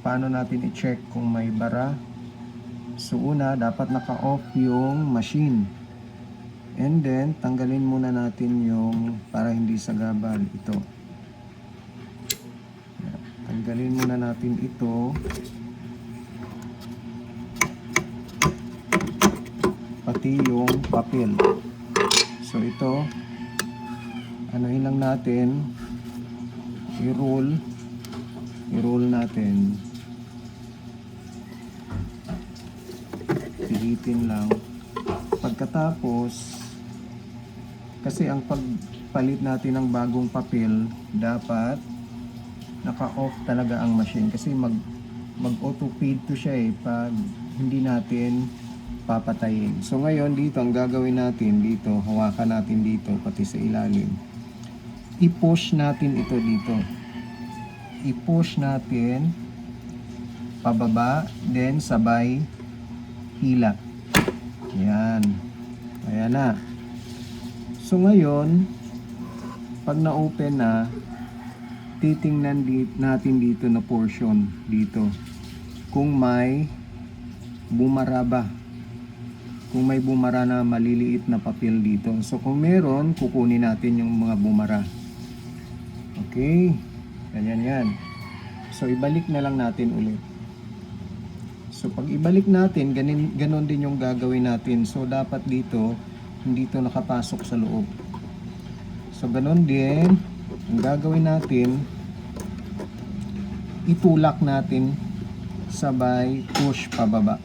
Paano natin i-check kung may bara? So una, dapat naka-off yung machine. And then, tanggalin muna natin yung para hindi sagabal ito. Tanggalin muna natin ito. Pati yung papel. So ito, anuhin lang natin, i-roll natin. Pihitin lang. Pagkatapos, kasi ang pagpalit natin ng bagong papel, dapat naka-off talaga ang machine kasi mag-auto feed to siya pag hindi natin papatayin. So ngayon dito ang gagawin natin dito, hawakan natin dito pati sa ilalim. I-push natin ito dito. I-push natin pababa, then sabay hila. Yan. Ayan na. So ngayon, pag na-open na, titingnan natin dito na portion dito. Kung may bumara ba. Kung may bumara na maliliit na papel dito. So kung meron, kukunin natin yung mga bumara. Okay. Ganyan yan. So ibalik na lang natin ulit. So pag ibalik natin, ganon din yung gagawin natin. So dapat dito, hindi ito nakapasok sa loob. So ganon din, ang gagawin natin, itulak natin sabay push pababa.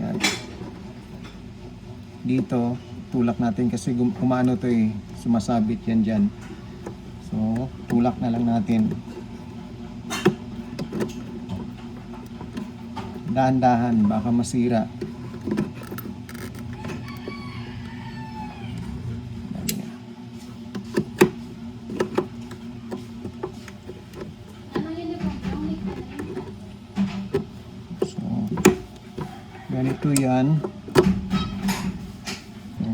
Yan. Dito, tulak natin kasi umano to sumasabit yan dyan. So, tulak na lang natin. Dahan-dahan, baka masira. So, ganito yan.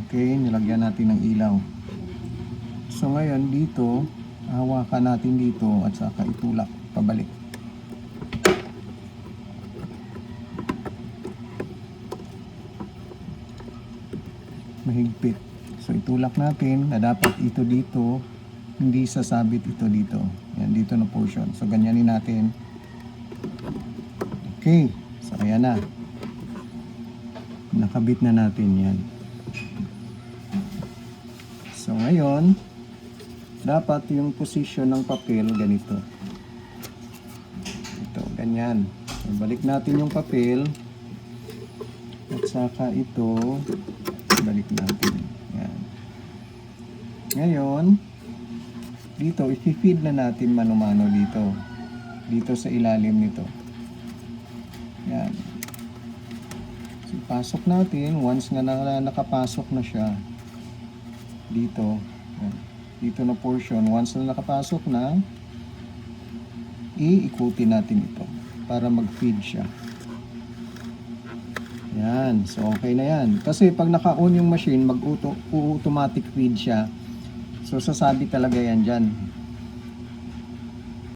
Okay, nilagyan natin ng ilaw. So ngayon dito, hawakan natin dito at saka itulak pabalik. Mahigpit. So itulak natin na dapat ito dito, hindi sasabit ito dito. Yan, dito na portion. So ganyanin natin. Okay, so ayan na. Nakabit na natin yan. So ngayon, dapat yung position ng papel ganito. Ito, ganyan. So, balik natin yung papel. At saka ito, balik natin. Yan. Ngayon, dito, i-feed na natin mano-mano dito. Dito sa ilalim nito. Yan. So, pasok natin. Once nga nakapasok na siya, dito, yan. Dito na portion, once na nakapasok na, iikutin natin ito para mag-feed siya. Yan, so okay na yan. Kasi pag naka-on yung machine, mag-automatic feed siya. So sasabi talaga yan dyan.